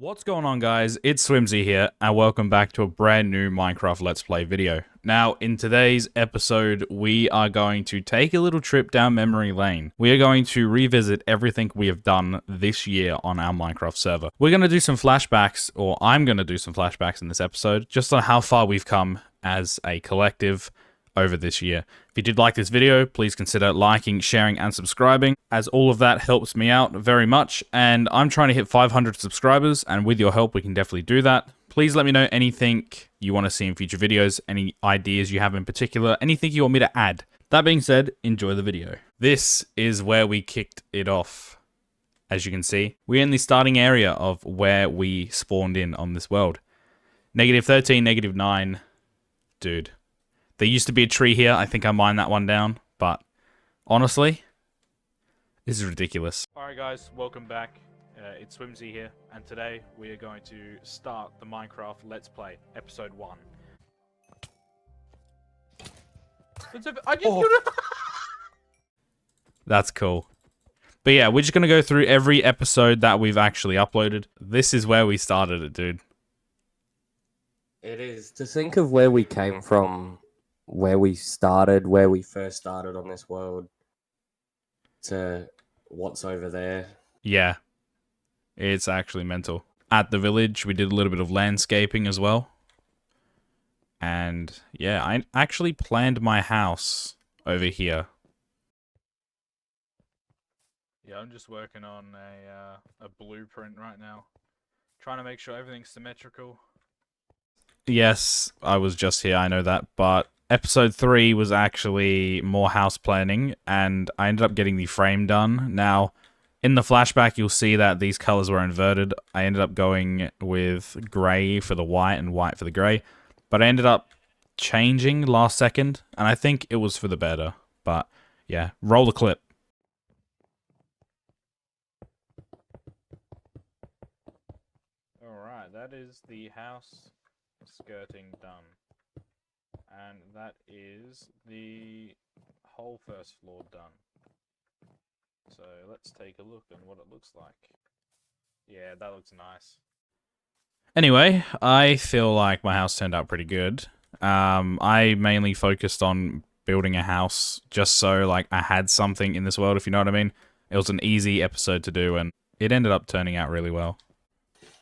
What's going on, guys? It's Swimzyy here, and welcome back to a brand new Minecraft Let's Play video. Now, in today's episode, we are going to take a little trip down memory lane. We are going to revisit everything we have done this year on our Minecraft server. We're going to do some flashbacks, or I'm going to do some flashbacks in this episode, just on how far we've come as a collective over this year. If you did like this video, please consider liking, sharing, and subscribing, as all of that helps me out very much, and I'm trying to hit 500 subscribers, and with your help, we can definitely do that. Please let me know anything you want to see in future videos, any ideas you have in particular, anything you want me to add. That being said, enjoy the video. This is where we kicked it off. As you can see, we're in the starting area of where we spawned in on this world. -13, -9. Dude. There used to be a tree here. I think I mined that one down. But honestly, this is ridiculous. Alright guys, welcome back. It's Swimzyy here. And today we are going to start the Minecraft Let's Play, Episode 1. That's cool. But yeah, we're just going to go through every episode that we've actually uploaded. This is where we started it, dude. It is. To think of where we came from, where we started, where we first started on this world, to what's over there. Yeah. It's actually mental. At the village, we did a little bit of landscaping as well. And yeah, I actually planned my house over here. Yeah, I'm just working on a blueprint right now. Trying to make sure everything's symmetrical. Yes, I was just here, I know that, but episode 3 was actually more house planning, and I ended up getting the frame done. Now, in the flashback, you'll see that these colors were inverted. I ended up going with gray for the white and white for the gray, but I ended up changing last second, and I think it was for the better. But yeah, roll the clip. Alright, that is the house skirting done. And that is the whole first floor done. So let's take a look at what it looks like. Yeah, that looks nice. Anyway, I feel like my house turned out pretty good. I mainly focused on building a house just so like I had something in this world, if you know what I mean. It was an easy episode to do, and it ended up turning out really well.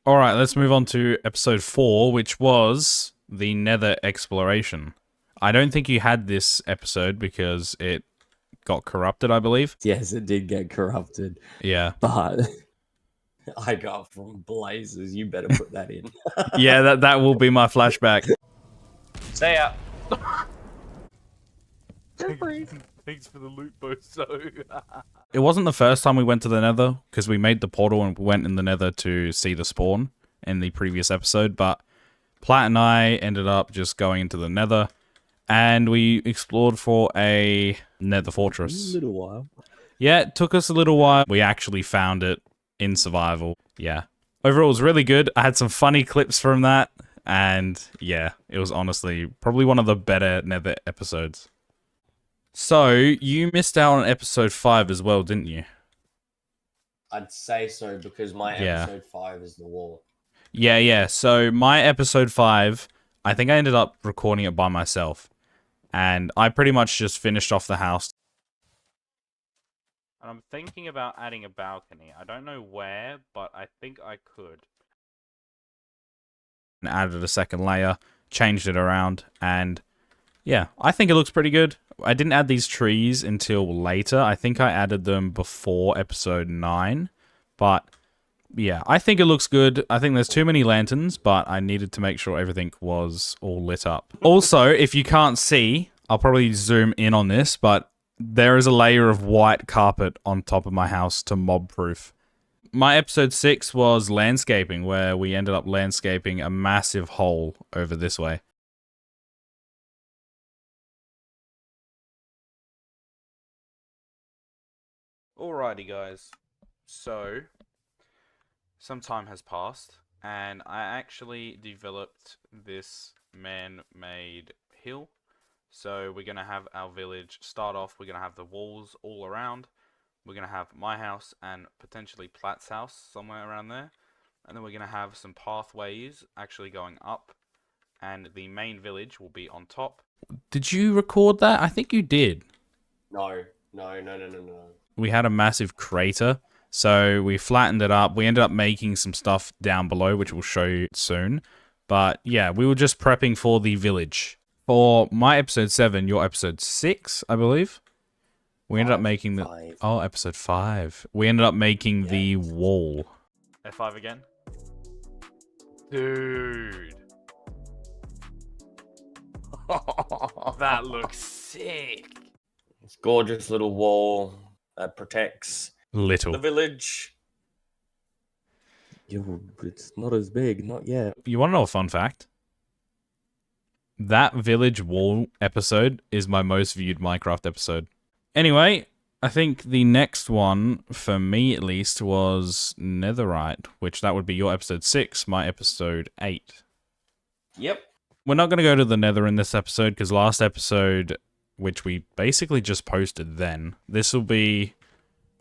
Alright, let's move on to episode 4, which was the Nether exploration. I don't think you had this episode because it got corrupted, I believe. Yes, it did get corrupted. Yeah. But I got from blazes. You better put that in. Yeah, that will be my flashback. See ya. Thanks for the loot, Boso. It wasn't the first time we went to the Nether, because we made the portal and went in the Nether to see the spawn in the previous episode, but Plat and I ended up just going into the Nether, and we explored for a Nether fortress. A little while. Yeah, it took us a little while. We actually found it in survival. Yeah. Overall, it was really good. I had some funny clips from that, and yeah, it was honestly probably one of the better Nether episodes. So, you missed out on episode 5 as well, didn't you? I'd say so, because my episode 5 is the war. Yeah. So, my episode 5, I think I ended up recording it by myself. And I pretty much just finished off the house. And I'm thinking about adding a balcony. I don't know where, but I think I could. And added a second layer, changed it around, and yeah, I think it looks pretty good. I didn't add these trees until later. I think I added them before episode 9. But yeah, I think it looks good. I think there's too many lanterns, but I needed to make sure everything was all lit up. Also, if you can't see, I'll probably zoom in on this, but there is a layer of white carpet on top of my house to mob-proof. My episode 6 was landscaping, where we ended up landscaping a massive hole over this way. Alrighty guys, so some time has passed and I actually developed this man-made hill. So we're going to have our village start off, we're going to have the walls all around, we're going to have my house and potentially Plat's house somewhere around there. And then we're going to have some pathways actually going up. And the main village will be on top. Did you record that? I think you did. No. We had a massive crater. So we flattened it up. We ended up making some stuff down below, which we'll show you soon. But yeah, we were just prepping for the village. For my episode 7, your episode 6, I believe. We ended up making the... 5. Oh, episode 5. We ended up making the wall. F5 again. Dude. That looks sick. It's gorgeous little wall that protects Little. the village. Yo, it's not as big, not yet. You want to know a fun fact? That village wall episode is my most viewed Minecraft episode. Anyway, I think the next one, for me at least, was Netherite, which that would be your episode 6, my episode 8. Yep. We're not going to go to the Nether in this episode, because last episode, which we basically just posted then, this will be...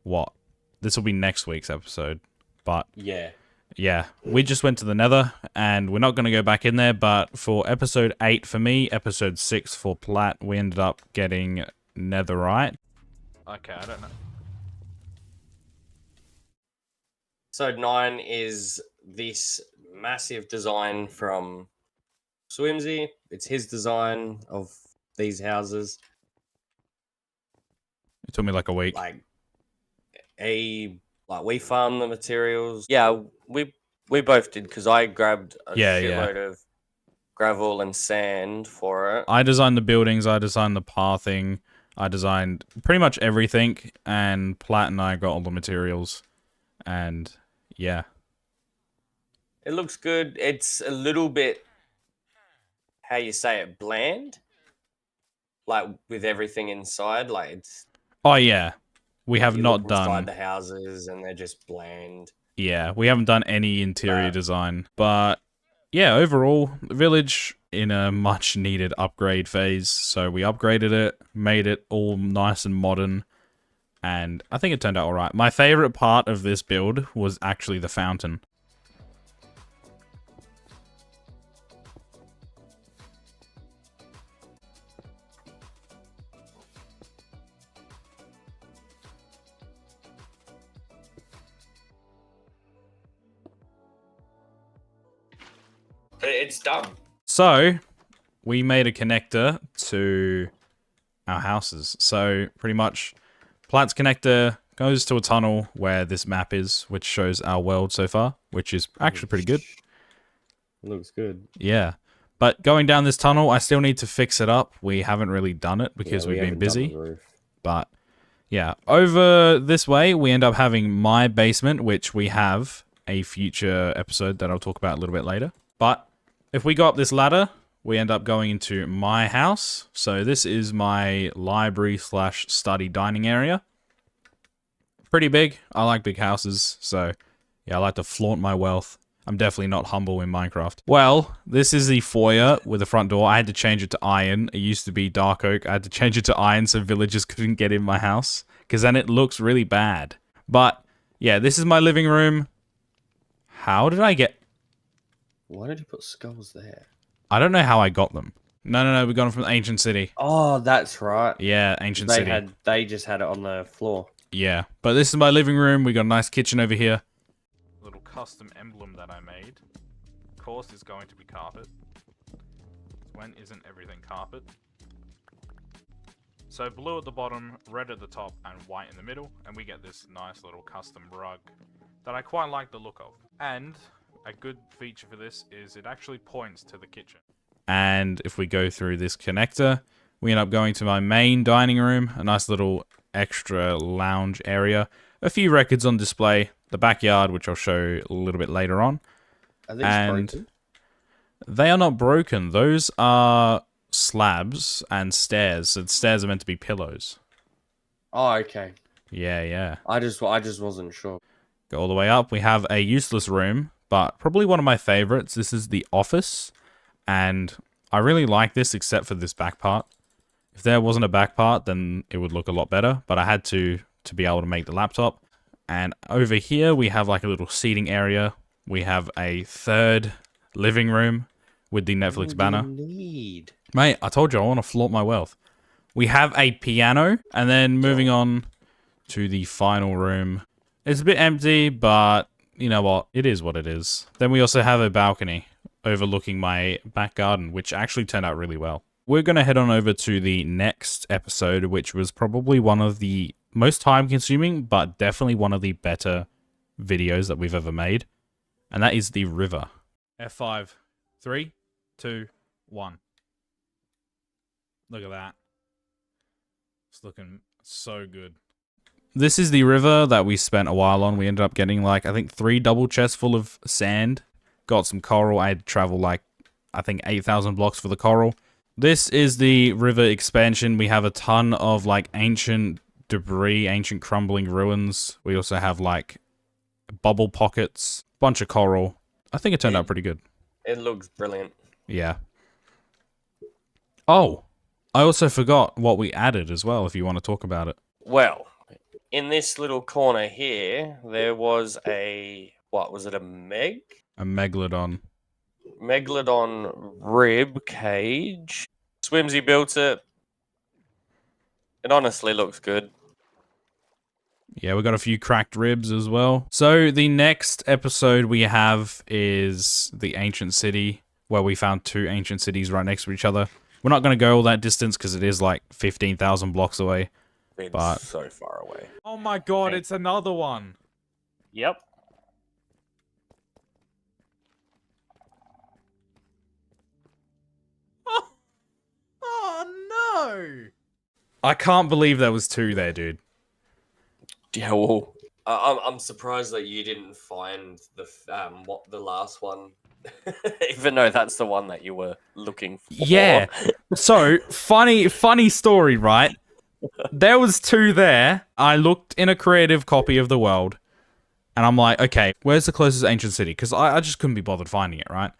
what? This will be next week's episode, but... Yeah, we just went to the Nether, and we're not going to go back in there, but for episode 8 for me, episode 6 for Plat, we ended up getting Netherite. Okay, I don't know. Episode 9 is this massive design from Swimzyy. It's his design of these houses. It took me like a week. We farmed the materials. Yeah, we both did, because I grabbed a shitload of gravel and sand for it. I designed the buildings, I designed the pathing, I designed pretty much everything, and Plat and I got all the materials, and yeah. It looks good. It's a little bit, how you say it, bland. Like, with everything inside, like it's... Oh yeah, we have you not look done... inside the houses, and they're just bland. Yeah, we haven't done any interior design, but yeah, overall, the village in a much needed upgrade phase. So we upgraded it, made it all nice and modern, and I think it turned out alright. My favorite part of this build was actually the fountain. It's done. So, we made a connector to our houses. So, pretty much, Plat's connector goes to a tunnel where this map is, which shows our world so far, which is actually pretty good. Looks good. Yeah. But going down this tunnel, I still need to fix it up. We haven't really done it because we've been busy. But, yeah. Over this way, we end up having my basement, which we have a future episode that I'll talk about a little bit later. But if we go up this ladder, we end up going into my house. So this is my library/study dining area. Pretty big. I like big houses. So yeah, I like to flaunt my wealth. I'm definitely not humble in Minecraft. Well, this is the foyer with the front door. I had to change it to iron. It used to be dark oak. I had to change it to iron so villagers couldn't get in my house, because then it looks really bad. But yeah, this is my living room. How did I get... Why did you put skulls there? I don't know how I got them. No, we got them from Ancient City. Oh, that's right. Yeah, Ancient City. They just had it on the floor. Yeah, but this is my living room. We got a nice kitchen over here. Little custom emblem that I made. Of course, it's going to be carpet. When isn't everything carpet? So blue at the bottom, red at the top, and white in the middle, and we get this nice little custom rug that I quite like the look of. And a good feature for this is it actually points to the kitchen. And if we go through this connector, we end up going to my main dining room, a nice little extra lounge area, a few records on display, the backyard, which I'll show a little bit later on. Are these broken? They are not broken. Those are slabs and stairs. So the stairs are meant to be pillows. Oh, okay. Yeah. I just wasn't sure. Go all the way up. We have a useless room, but probably one of my favorites. This is the office, and I really like this except for this back part. If there wasn't a back part, then it would look a lot better, but I had to be able to make the laptop. And over here, we have like a little seating area, We have a third living room with the Netflix banner. Indeed. Mate, I told you I want to flaunt my wealth. We have a piano, and then moving on to the final room. It's a bit empty, but you know what? It is what it is. Then we also have a balcony overlooking my back garden, which actually turned out really well. We're going to head on over to the next episode, which was probably one of the most time-consuming, but definitely one of the better videos that we've ever made. And that is the river. F5. 3, 2, 1. Look at that. It's looking so good. This is the river that we spent a while on. We ended up getting like, I think 3 double chests full of sand. Got some coral. I had to travel like, I think 8,000 blocks for the coral. This is the river expansion. We have a ton of like ancient debris, ancient crumbling ruins. We also have like bubble pockets, bunch of coral. I think it turned out pretty good. It looks brilliant. Yeah. Oh, I also forgot what we added as well, if you want to talk about it. Well, in this little corner here, there was a, what was it, a A megalodon. Megalodon rib cage. Swimzyy built it. It honestly looks good. Yeah, we got a few cracked ribs as well. So the next episode we have is the ancient city, where we found 2 ancient cities right next to each other. We're not going to go all that distance because it is like 15,000 blocks away. It's so far away. Oh my god, it's another one. Yep. Oh no! I can't believe there was 2 there, dude. Yeah, well, I'm surprised that you didn't find the last one, even though that's the one that you were looking for. Yeah. So funny story, right? There was 2 there. I looked in a creative copy of the world, and I'm like, okay, where's the closest ancient city? Because I just couldn't be bothered finding it, right?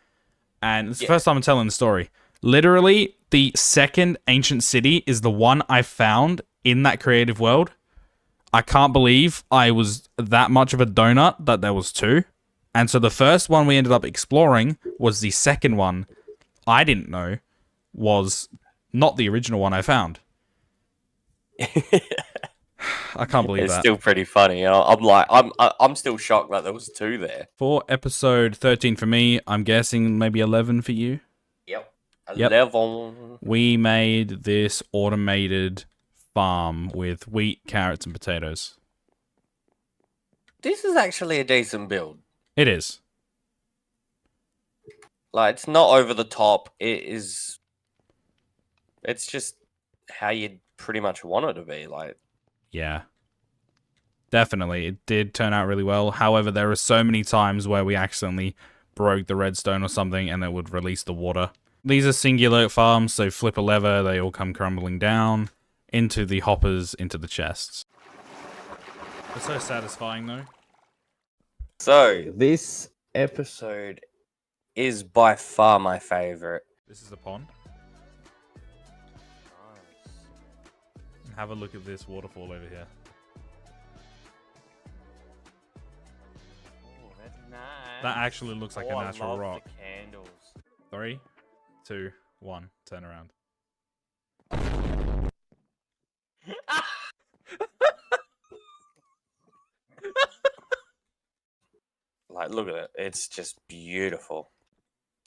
And it's the first time I'm telling the story. Literally, the second ancient city is the one I found in that creative world. I can't believe I was that much of a donut that there was 2. And so the first one we ended up exploring was the second one I didn't know was not the original one I found. I can't believe It's that. still pretty funny. I'm still shocked that there was 2 there. For episode 13 for me, I'm guessing maybe 11 for you. Yep. Yep. 11. We made this automated farm with wheat, carrots, and potatoes. This is actually a decent build. It is. Like, it's not over the top. It's just how you pretty much want it to be. Like, Yeah. Definitely. It did turn out really well. However, there are so many times where we accidentally broke the redstone or something and it would release the water. These are singular farms, so flip a lever, they all come crumbling down into the hoppers, into the chests. It's so satisfying, though. so this episode is by far my favorite. This is the pond. Have a look at this waterfall over here. Oh, that's nice. That actually looks like a natural I love rock. The candles. 3, 2, 1, turn around. Like, look at it. It's just beautiful.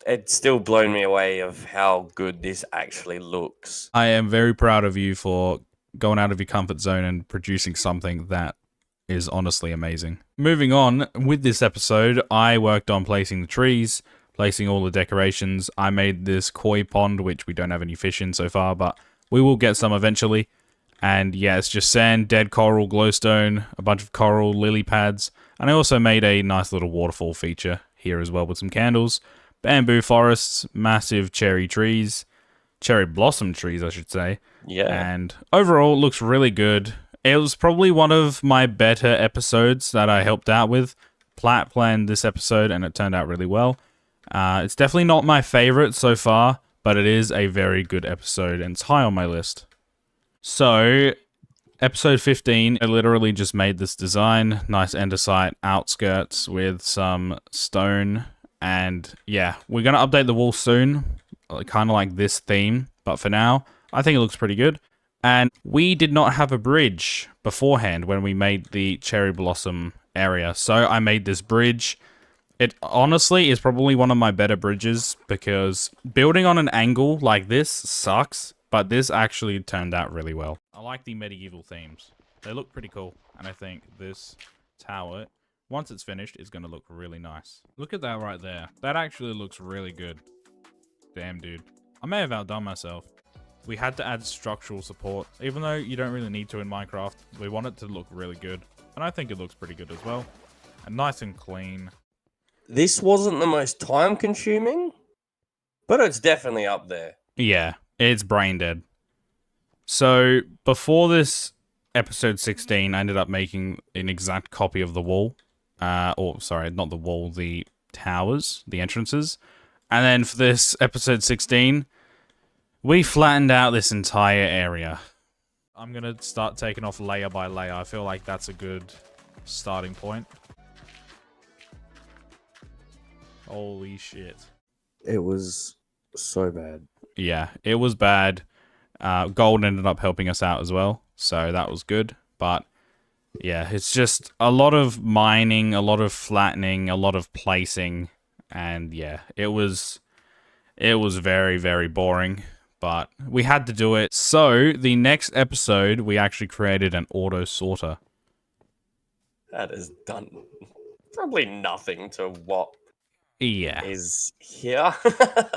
It's still blown me away of how good this actually looks. I am very proud of you for going out of your comfort zone and producing something that is honestly amazing. Moving on, with this episode, I worked on placing the trees, placing all the decorations. I made this koi pond, which we don't have any fish in so far, but we will get some eventually. And yeah, it's just sand, dead coral, glowstone, a bunch of coral, lily pads, and I also made a nice little waterfall feature here as well with some candles, bamboo forests, massive cherry trees, cherry blossom trees, I should say. Yeah. And overall, it looks really good. It was probably one of my better episodes that I helped out with. Plat planned this episode, and it turned out really well. It's definitely not my favorite so far, but it is a very good episode, and it's high on my list. So, episode 15, I literally just made this design. Nice andesite outskirts with some stone. And yeah, we're going to update the wall soon. Kind of like this theme. But for now, I think it looks pretty good. And we did not have a bridge beforehand when we made the cherry blossom area. So I made this bridge. It honestly is probably one of my better bridges because building on an angle like this sucks, but this actually turned out really well. I like the medieval themes. They look pretty cool, and I think this tower, once it's finished, is going to look really nice. Look at that right there. That actually looks really good. Damn, dude. I may have outdone myself. We had to add structural support, even though you don't really need to in Minecraft. We want it to look really good, and I think it looks pretty good as well. And nice and clean. This wasn't the most time-consuming, but it's definitely up there. Yeah, it's brain dead. So, before this episode 16, I ended up making an exact copy of the wall. Or, sorry, not the wall, the towers, the entrances. And then for this episode 16, we flattened out this entire area. I'm going to start taking off layer by layer. I feel like that's a good starting point. Holy shit. It was so bad. Yeah, it was bad. Gold ended up helping us out as well, so that was good. But yeah, it's just a lot of mining, a lot of flattening, a lot of placing, and yeah, it was very, very boring, but we had to do it. So the next episode, we actually created an auto sorter. That has done probably nothing to what Yeah. is here.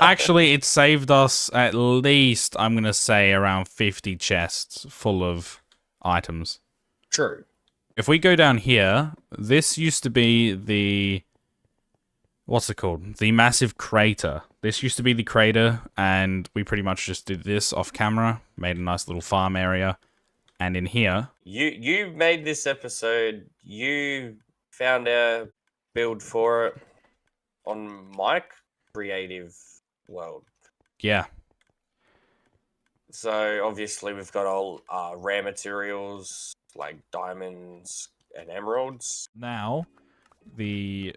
Actually, it saved us at least, I'm going to say, around 50 chests full of items. True. If we go down here, this used to be the... What's it called? The massive crater. This used to be the crater, and we pretty much just did this off camera, made a nice little farm area. And in here... You made this episode, you found a build for it on my creative world. Yeah. So obviously we've got all rare materials like diamonds and emeralds. Now, the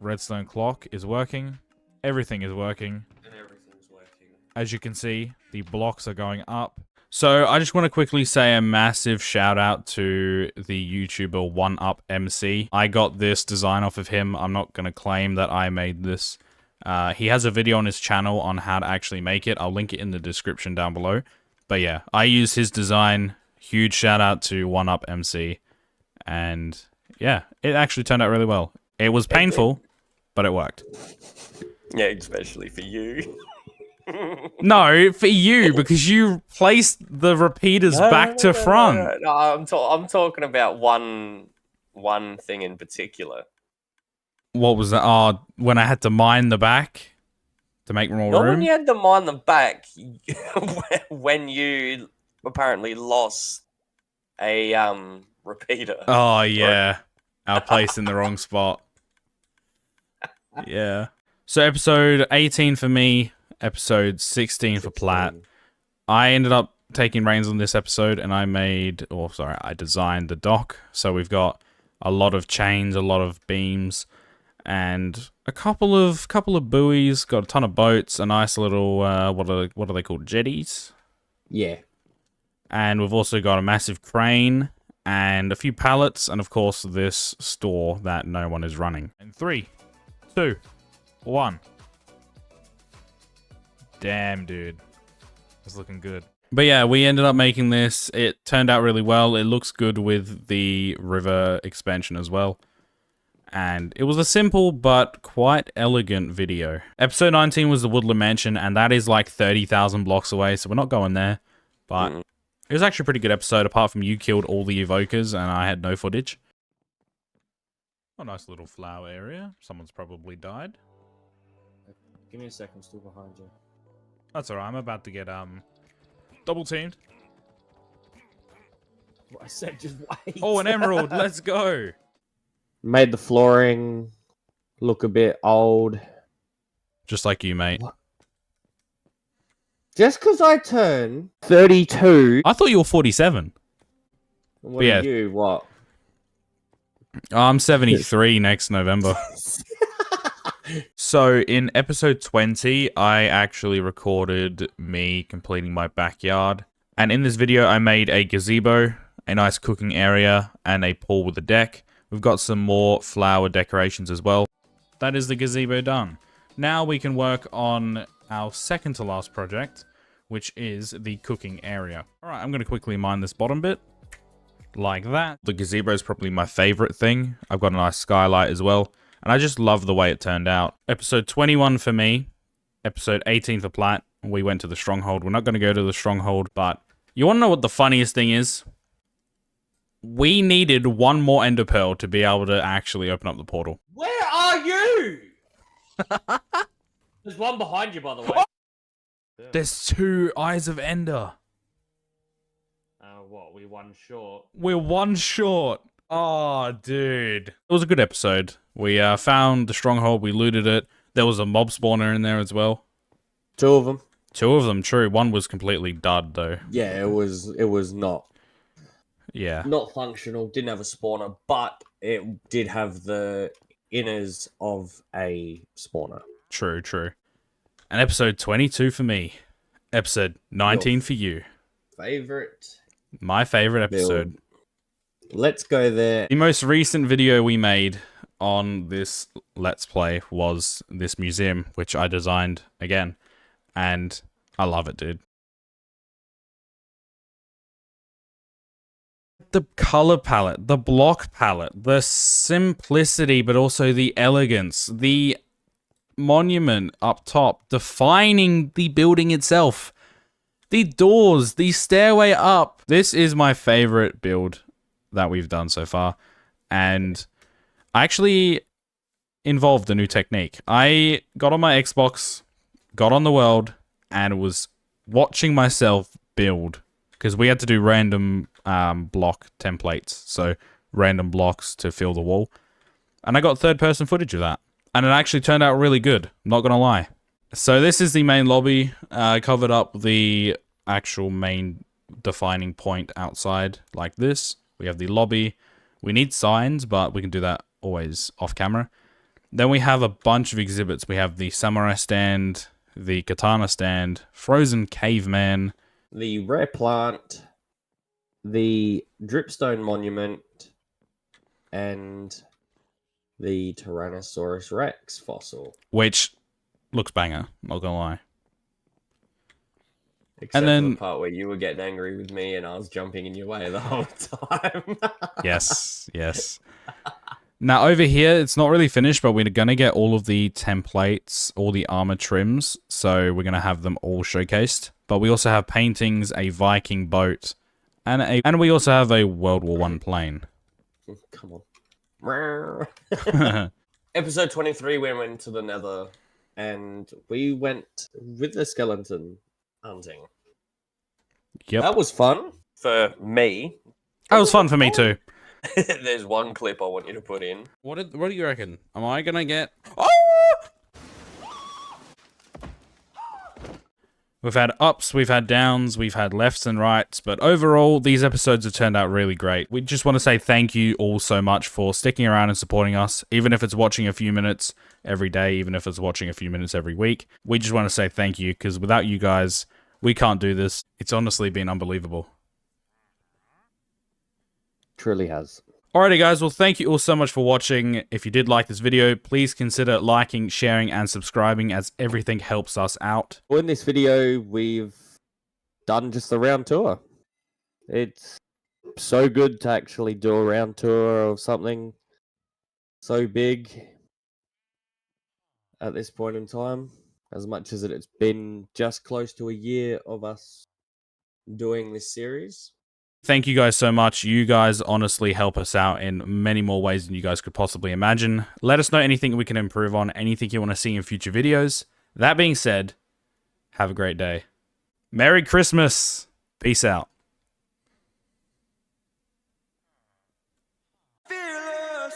redstone clock is working. Everything is working. And everything's working. As you can see, the blocks are going up. So I just want to quickly say a massive shout out to the YouTuber 1UpMC. I got this design off of him. I'm not going to claim that I made this. He has a video on his channel on how to actually make it. I'll link it in the description down below. But yeah, I used his design. Huge shout out to 1UpMC. And yeah, it actually turned out really well. It was painful, but it worked. Yeah, especially for you. No, for you, because you placed the repeaters back to front. No, I'm talking about one thing in particular. What was that? Oh, when I had to mine the back to make more Not room? when you had to mine the back. When you apparently lost a repeater. Oh, yeah. I placed in the wrong spot. Yeah. So episode 18 for me, episode 16 for Plat. I ended up taking reins on this episode, and I designed the dock. So we've got a lot of chains, a lot of beams, and a couple of buoys. Got a ton of boats, a nice little what are they called? Jetties. Yeah. And we've also got a massive crane and a few pallets, and of course this store that no one is running. In 3, 2, 1. Damn, dude. It's looking good. But yeah, we ended up making this. It turned out really well. It looks good with the river expansion as well. And it was a simple but quite elegant video. Episode 19 was the Woodland Mansion, and that is like 30,000 blocks away, so we're not going there. But it was actually a pretty good episode, apart from you killed all the evokers and I had no footage. A nice little flower area. Someone's probably died. Give me a second, I'm still behind you. That's alright, I'm about to get double teamed. I said just wait. Oh, an emerald, let's go. Made the flooring look a bit old. Just like you, mate. What? Just because I turned 32. I thought you were 47. What yeah. are you? What? I'm 73 next November. So in episode 20, I actually recorded me completing my backyard. And in this video, I made a gazebo, a nice cooking area, and a pool with a deck. We've got some more flower decorations as well. That is the gazebo done. Now we can work on our second to last project, which is the cooking area. All right, I'm going to quickly mine this bottom bit. Like that. The gazebo is probably my favorite thing. I've got a nice skylight as well. And I just love the way it turned out. Episode 21 for me. Episode 18 for Plat. We went to the stronghold. We're not going to go to the stronghold, but you want to know what the funniest thing is? We needed one more ender pearl to be able to actually open up the portal. Where are you? There's one behind you, by the way. There's 2 eyes of ender. What? We one short. We're 1 short. Oh, dude. It was a good episode. We found the stronghold. We looted it. There was a mob spawner in there as well. 2 of them. 2 of them, true. 1 was completely dud, though. Yeah, it was not. Yeah. Not functional. Didn't have a spawner, but it did have the inners of a spawner. True, true. And episode 22 for me. Episode 19 for you. Favorite? My favorite episode. Build. Let's go there. The most recent video we made on this Let's Play was this museum, which I designed again. And I love it, dude. The color palette, the block palette, the simplicity, but also the elegance, the monument up top, defining the building itself, the doors, the stairway up. This is my favorite build that we've done so far. And I actually involved a new technique. I got on my Xbox, got on the world, and was watching myself build. Because we had to do random block templates. So random blocks to fill the wall. And I got third-person footage of that. And it actually turned out really good. I'm not going to lie. So this is the main lobby. I covered up the actual main defining point outside like this. We have the lobby. We need signs, but we can do that always off camera. Then we have a bunch of exhibits. We have the samurai stand, the katana stand, frozen caveman, the rare plant, the dripstone monument, and the Tyrannosaurus Rex fossil. which looks banger, not gonna lie. Except And then for the part where you were getting angry with me and I was jumping in your way the whole time. Yes, yes. Now over here, it's not really finished, but we're gonna get all of the templates, all the armor trims, so we're gonna have them all showcased. But we also have paintings, a Viking boat, and we also have a World War I plane. Come on. Episode 23, we went to the Nether, and we went with the skeleton hunting. Yep. That was fun for me. That was fun for me too. There's one clip I want you to put in. What do you reckon? Am I gonna get... Oh! We've had ups, we've had downs, we've had lefts and rights, but overall, these episodes have turned out really great. We just want to say thank you all so much for sticking around and supporting us, even if it's watching a few minutes every day, even if it's watching a few minutes every week. We just want to say thank you, because without you guys, we can't do this. It's honestly been unbelievable. Truly has. Alrighty guys, well thank you all so much for watching. If you did like this video, please consider liking, sharing, and subscribing, as everything helps us out. Well, in this video, we've done just a round tour. It's so good to actually do a round tour of something so big at this point in time, as much as it's been just close to a year of us doing this series. Thank you guys so much. You guys honestly help us out in many more ways than you guys could possibly imagine. Let us know anything we can improve on, anything you want to see in future videos. That being said, have a great day. Merry Christmas. Peace out. Fearless.